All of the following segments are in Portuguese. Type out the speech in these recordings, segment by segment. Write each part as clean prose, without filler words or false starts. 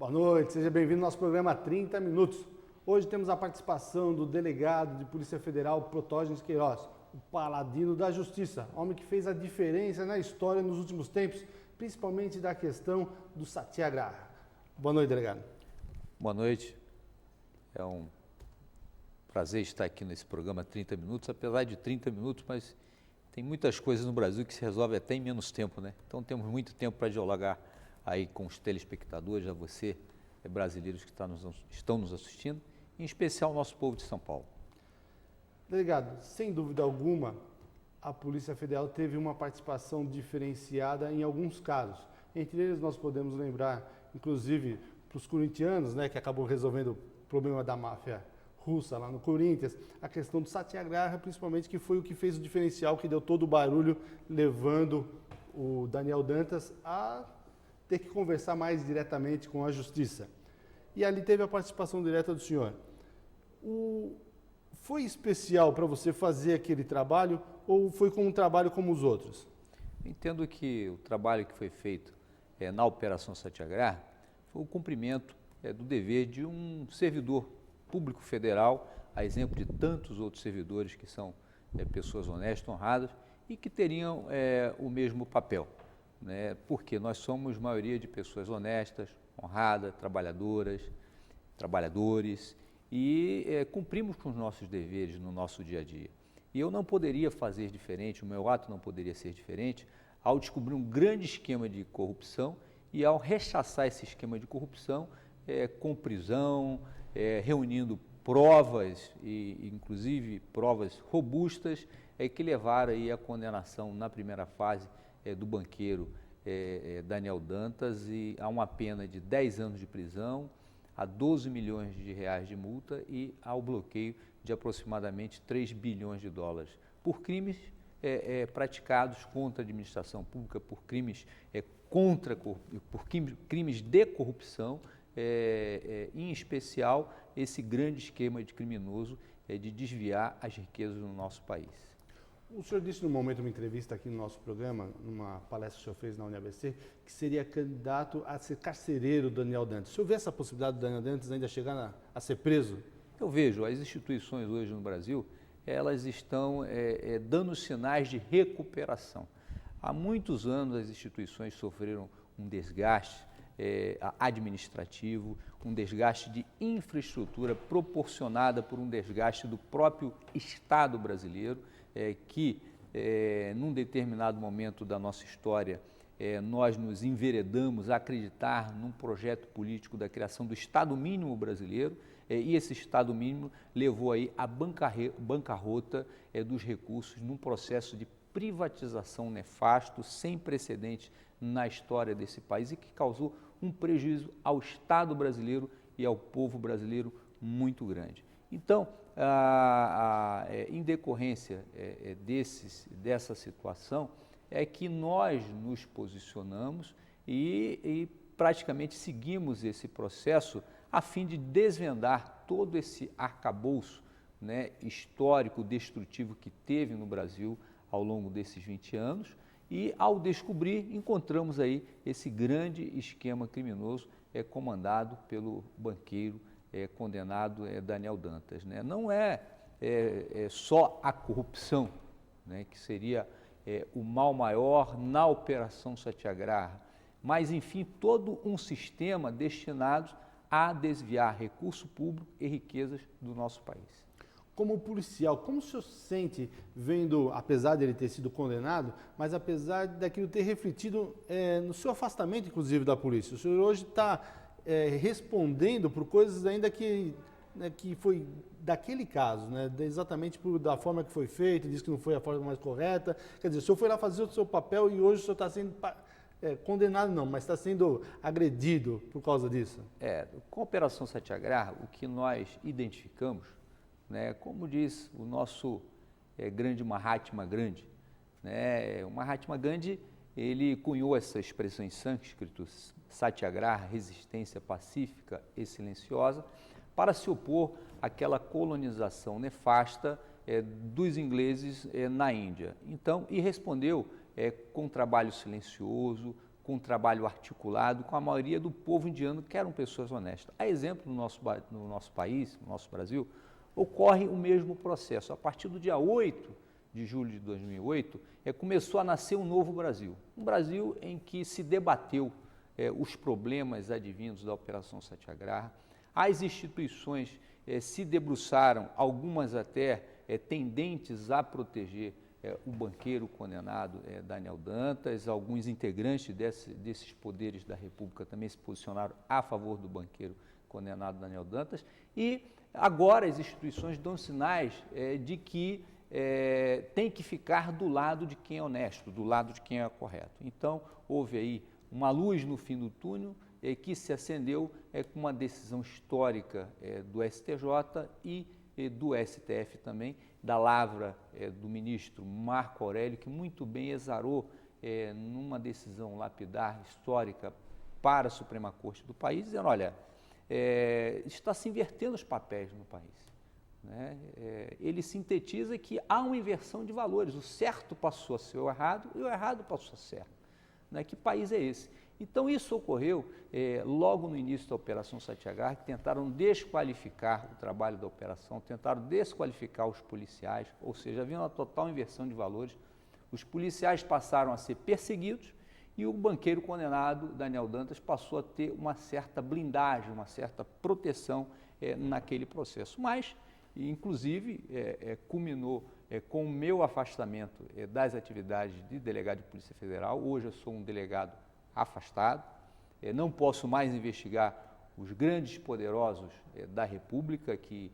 Boa noite, seja bem-vindo ao nosso programa 30 Minutos. Hoje temos a participação do delegado de Polícia Federal, Protógenes Queiroz, o paladino da justiça, homem que fez a diferença na história nos últimos tempos, principalmente da questão do Satyagraha. Boa noite, delegado. Boa noite. É um prazer estar aqui nesse programa 30 Minutos, apesar de 30 minutos, mas tem muitas coisas no Brasil que se resolve até em menos tempo, né? Então temos muito tempo para dialogar aí com os telespectadores, a você, brasileiros que estão nos assistindo, em especial o nosso povo de São Paulo. Delegado, sem dúvida alguma, a Polícia Federal teve uma participação diferenciada em alguns casos. Entre eles nós podemos lembrar, inclusive, para os corintianos, né, que acabou resolvendo o problema da máfia russa lá no Corinthians, a questão do Satyagraha, principalmente, que foi o que fez o diferencial, que deu todo o barulho, levando o Daniel Dantas a ter que conversar mais diretamente com a Justiça. E ali teve a participação direta do senhor. Foi especial para você fazer aquele trabalho ou foi com um trabalho como os outros? Entendo que o trabalho que foi feito na Operação Satyagraha foi o cumprimento do dever de um servidor público federal, a exemplo de tantos outros servidores que são pessoas honestas, honradas e que teriam o mesmo papel, né? Porque nós somos maioria de pessoas honestas, honradas, trabalhadores e cumprimos com os nossos deveres no nosso dia a dia. E eu não poderia fazer diferente, o meu ato não poderia ser diferente ao descobrir um grande esquema de corrupção e ao rechaçar esse esquema de corrupção com prisão, reunindo provas, e inclusive provas robustas, que levaram aí a condenação na primeira fase do banqueiro Daniel Dantas e a uma pena de 10 anos de prisão, a 12 milhões de reais de multa e ao bloqueio de aproximadamente 3 bilhões de dólares por crimes praticados contra a administração pública, por crimes crimes de corrupção, em especial esse grande esquema de criminoso de desviar as riquezas no nosso país. O senhor disse num momento, numa entrevista aqui no nosso programa, numa palestra que o senhor fez na UniABC, que seria candidato a ser carcereiro do Daniel Dantas. O senhor vê essa possibilidade do Daniel Dantas ainda chegar a ser preso? Eu vejo, as instituições hoje no Brasil, elas estão dando sinais de recuperação. Há muitos anos as instituições sofreram um desgaste administrativo, um desgaste de infraestrutura proporcionada por um desgaste do próprio Estado brasileiro, que num determinado momento da nossa história nós nos enveredamos a acreditar num projeto político da criação do Estado mínimo brasileiro, e esse Estado mínimo levou aí à bancarrota dos recursos num processo de privatização nefasto, sem precedentes na história desse país e que causou um prejuízo ao Estado brasileiro e ao povo brasileiro muito grande. Então, em decorrência dessa situação, é que nós nos posicionamos e praticamente seguimos esse processo a fim de desvendar todo esse arcabouço, né, histórico, destrutivo que teve no Brasil ao longo desses 20 anos e, ao descobrir, encontramos aí esse grande esquema criminoso comandado pelo banqueiro condenado Daniel Dantas, né? Não é só a corrupção, né, que seria o mal maior na Operação Satyagraha, mas, enfim, todo um sistema destinado a desviar recurso público e riquezas do nosso país. Como policial, como o senhor se sente vendo, apesar de ele ter sido condenado, mas apesar daquilo ter refletido no seu afastamento, inclusive, da polícia? O senhor hoje está respondendo por coisas ainda que foi daquele caso, né? Exatamente da forma que foi feito, disse que não foi a forma mais correta. Quer dizer, o senhor foi lá fazer o seu papel e hoje o senhor está sendo condenado, não, mas está sendo agredido por causa disso. Com a Operação Satyagraha, o que nós identificamos, né, como diz o nosso grande Mahatma Gandhi, né, o Mahatma Gandhi, ele cunhou essa expressão em sânscrito, Satyagraha, resistência pacífica e silenciosa, para se opor àquela colonização nefasta dos ingleses na Índia. Então, e respondeu com um trabalho silencioso, com um trabalho articulado com a maioria do povo indiano, que eram pessoas honestas. A exemplo no nosso país, no nosso Brasil, ocorre o mesmo processo. A partir do dia 8 de julho de 2008, começou a nascer um novo Brasil. Um Brasil em que se debateu os problemas advindos da Operação Satyagraha. As instituições se debruçaram, algumas até tendentes a proteger o banqueiro condenado Daniel Dantas. Alguns integrantes desses poderes da República também se posicionaram a favor do banqueiro condenado Daniel Dantas, e agora as instituições dão sinais de que tem que ficar do lado de quem é honesto, do lado de quem é correto. Então, houve aí uma luz no fim do túnel que se acendeu com uma decisão histórica do STJ e do STF também, da lavra do ministro Marco Aurélio, que muito bem exarou numa decisão lapidar histórica para a Suprema Corte do país, dizendo, olha, está se invertendo os papéis no país. Né? Ele sintetiza que há uma inversão de valores, o certo passou a ser o errado e o errado passou a ser certo. Né? Que país é esse? Então, isso ocorreu logo no início da Operação Satyagraha, que tentaram desqualificar o trabalho da operação, tentaram desqualificar os policiais, ou seja, havia uma total inversão de valores. Os policiais passaram a ser perseguidos e o banqueiro condenado, Daniel Dantas, passou a ter uma certa blindagem, uma certa proteção naquele processo. Mas, inclusive, culminou com o meu afastamento das atividades de delegado de Polícia Federal. Hoje eu sou um delegado afastado, não posso mais investigar os grandes poderosos da República que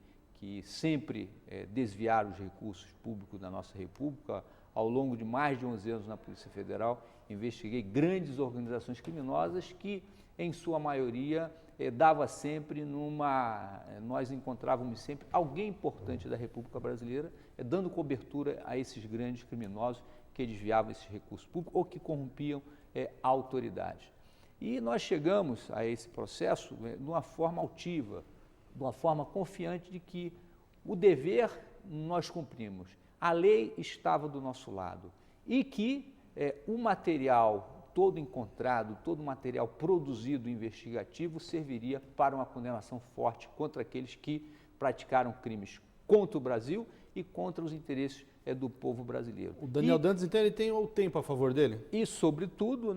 sempre desviaram os recursos públicos da nossa República. Ao longo de mais de 11 anos na Polícia Federal, investiguei grandes organizações criminosas que, em sua maioria, dava sempre nós encontrávamos sempre alguém importante da República Brasileira dando cobertura a esses grandes criminosos que desviavam esses recursos públicos ou que corrompiam a autoridade. E nós chegamos a esse processo de uma forma altiva, de uma forma confiante de que o dever nós cumprimos, a lei estava do nosso lado e que o material todo encontrado, todo o material produzido investigativo serviria para uma condenação forte contra aqueles que praticaram crimes contra o Brasil e contra os interesses do povo brasileiro. O Daniel Dantas, então, ele tem o tempo a favor dele? E, sobretudo,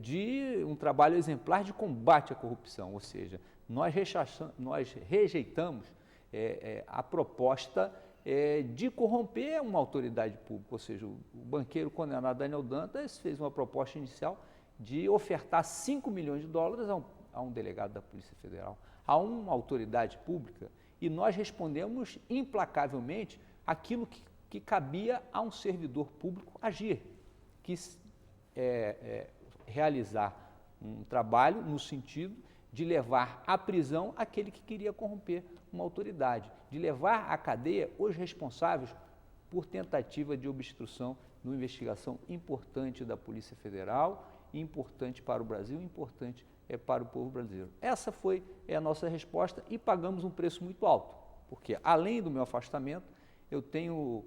de um trabalho exemplar de combate à corrupção, ou seja, nós rejeitamos a proposta de corromper uma autoridade pública, ou seja, o banqueiro condenado Daniel Dantas fez uma proposta inicial de ofertar 5 milhões de dólares a um delegado da Polícia Federal, a uma autoridade pública, e nós respondemos implacavelmente aquilo que cabia a um servidor público agir, que realizar um trabalho no sentido de levar à prisão aquele que queria corromper uma autoridade, de levar à cadeia os responsáveis por tentativa de obstrução de uma investigação importante da Polícia Federal, importante para o Brasil, importante para o povo brasileiro. Essa foi a nossa resposta e pagamos um preço muito alto, porque além do meu afastamento, eu tenho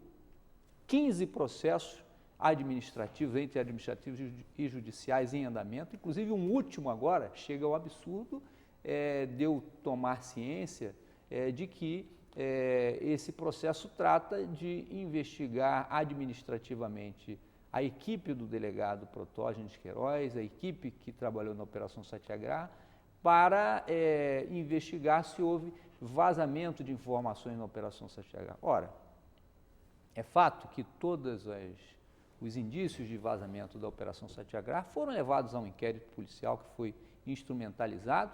15 processos administrativos, entre administrativos e judiciais em andamento, inclusive um último agora chega ao absurdo de eu tomar ciência de que esse processo trata de investigar administrativamente a equipe do delegado Protógenes Queiroz, a equipe que trabalhou na Operação Satyagraha, para investigar se houve vazamento de informações na Operação Satyagraha. Ora, é fato que todos os indícios de vazamento da Operação Satyagraha foram levados a um inquérito policial que foi instrumentalizado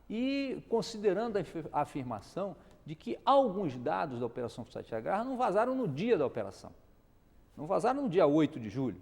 e considerando a afirmação de que alguns dados da Operação Satyagraha não vazaram no dia da operação, não vazaram no dia 8 de julho,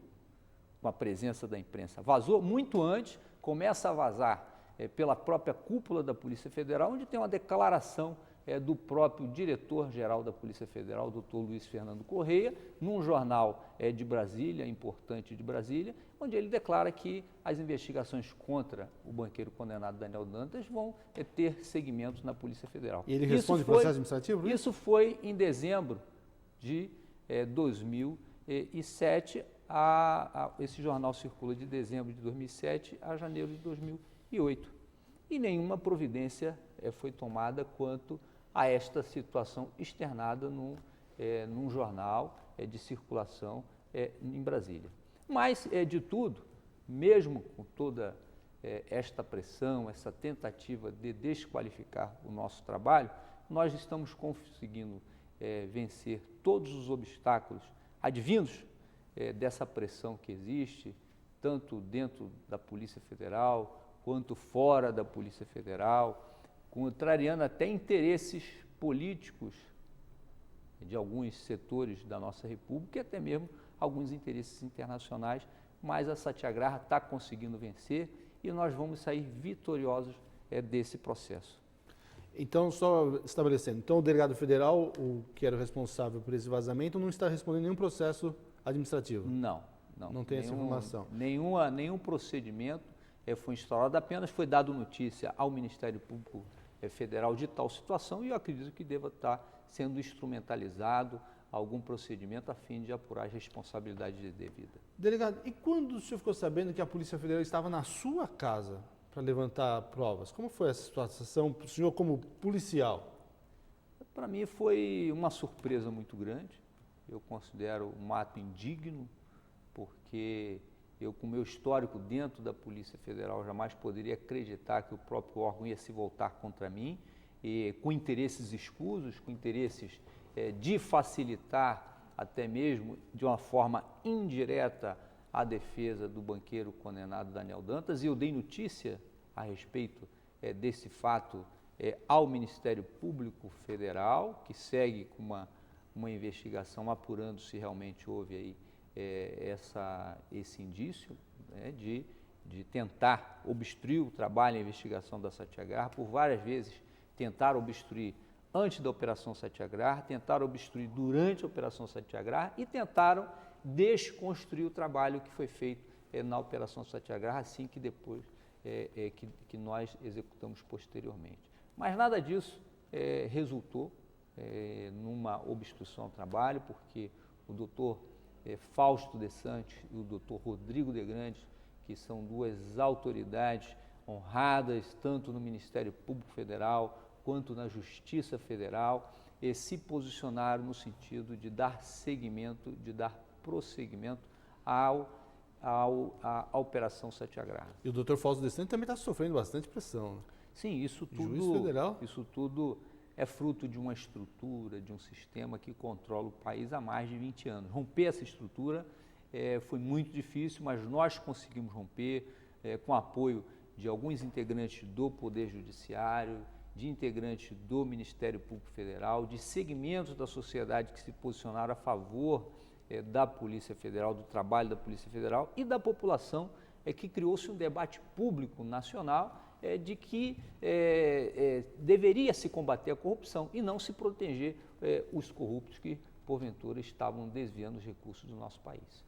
com a presença da imprensa, vazou muito antes, começa a vazar pela própria cúpula da Polícia Federal, onde tem uma declaração do próprio diretor-geral da Polícia Federal, Dr. Luiz Fernando Correia, num jornal de Brasília, importante de Brasília, onde ele declara que as investigações contra o banqueiro condenado Daniel Dantas vão ter seguimento na Polícia Federal. E ele responde processo administrativo? Isso foi em dezembro de 2007, esse jornal circula de dezembro de 2007 a janeiro de 2008. E nenhuma providência foi tomada quanto a esta situação externada num jornal de circulação em Brasília. Mas, de tudo, mesmo com toda esta pressão, essa tentativa de desqualificar o nosso trabalho, nós estamos conseguindo vencer todos os obstáculos advindos dessa pressão que existe, tanto dentro da Polícia Federal, quanto fora da Polícia Federal, contrariando até interesses políticos de alguns setores da nossa República e até mesmo alguns interesses internacionais, mas a Satyagraha está conseguindo vencer e nós vamos sair vitoriosos desse processo. Então, só estabelecendo, então o delegado federal, o que era o responsável por esse vazamento, não está respondendo nenhum processo administrativo? Não tem essa informação? Nenhum procedimento foi instaurado, apenas foi dado notícia ao Ministério Público Federal de tal situação e eu acredito que deva estar sendo instrumentalizado algum procedimento a fim de apurar as responsabilidades devidas. Delegado, e quando o senhor ficou sabendo que a Polícia Federal estava na sua casa para levantar provas? Como foi essa situação para o senhor como policial? Para mim foi uma surpresa muito grande. Eu considero um ato indigno, porque eu, com o meu histórico dentro da Polícia Federal, jamais poderia acreditar que o próprio órgão ia se voltar contra mim, e com interesses escusos, com interesses de facilitar até mesmo de uma forma indireta a defesa do banqueiro condenado Daniel Dantas, e eu dei notícia a respeito desse fato ao Ministério Público Federal, que segue com uma investigação apurando se realmente houve aí esse indício de tentar obstruir o trabalho e a investigação da Satyagraha. Por várias vezes tentaram obstruir antes da Operação Satyagraha, tentaram obstruir durante a Operação Satyagraha e tentaram desconstruir o trabalho que foi feito na Operação Satyagraha, assim que depois que nós executamos posteriormente. Mas nada disso resultou numa obstrução ao trabalho, porque o doutor Fausto de Santos e o doutor Rodrigo de Grandes, que são duas autoridades honradas, tanto no Ministério Público Federal quanto na Justiça Federal, se posicionaram no sentido de dar seguimento, de dar prosseguimento à Operação Satyagraha. E o doutor Fausto de Santos também está sofrendo bastante pressão, né? Sim, isso tudo é fruto de uma estrutura, de um sistema que controla o país há mais de 20 anos. Romper essa estrutura foi muito difícil, mas nós conseguimos romper com apoio de alguns integrantes do Poder Judiciário, de integrantes do Ministério Público Federal, de segmentos da sociedade que se posicionaram a favor da Polícia Federal, do trabalho da Polícia Federal e da população, que criou-se um debate público nacional de que deveria se combater a corrupção e não se proteger os corruptos que, porventura, estavam desviando os recursos do nosso país.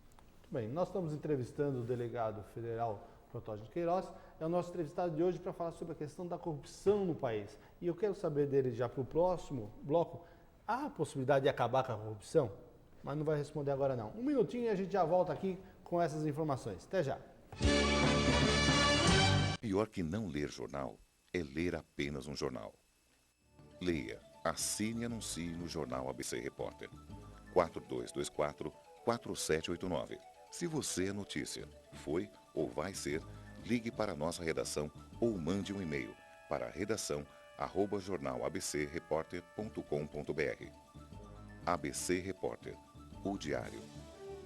Bem, nós estamos entrevistando o delegado federal Protógenes Queiroz, é o nosso entrevistado de hoje para falar sobre a questão da corrupção no país. E eu quero saber dele já para o próximo bloco, há a possibilidade de acabar com a corrupção? Mas não vai responder agora não. Um minutinho e a gente já volta aqui com essas informações. Até já. Pior que não ler jornal é ler apenas um jornal. Leia, assine e anuncie no Jornal ABC Repórter. 4224-4789. Se você é notícia, foi ou vai ser, ligue para a nossa redação ou mande um e-mail para redação@jornalabcreporter.com.br. ABC Repórter, o diário.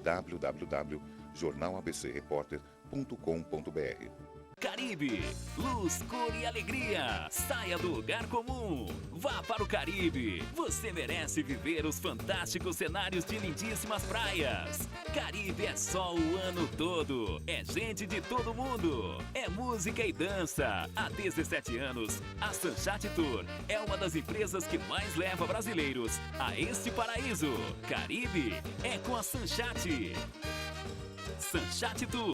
www.jornalabcreporter.com.br. Caribe, luz, cor e alegria. Saia do lugar comum. Vá para o Caribe. Você merece viver os fantásticos cenários de lindíssimas praias. Caribe é sol o ano todo. É gente de todo mundo. É música e dança. Há 17 anos, a Sanchat Tour é uma das empresas que mais leva brasileiros a este paraíso. Caribe é com a Sanchat. Sanchat Tour.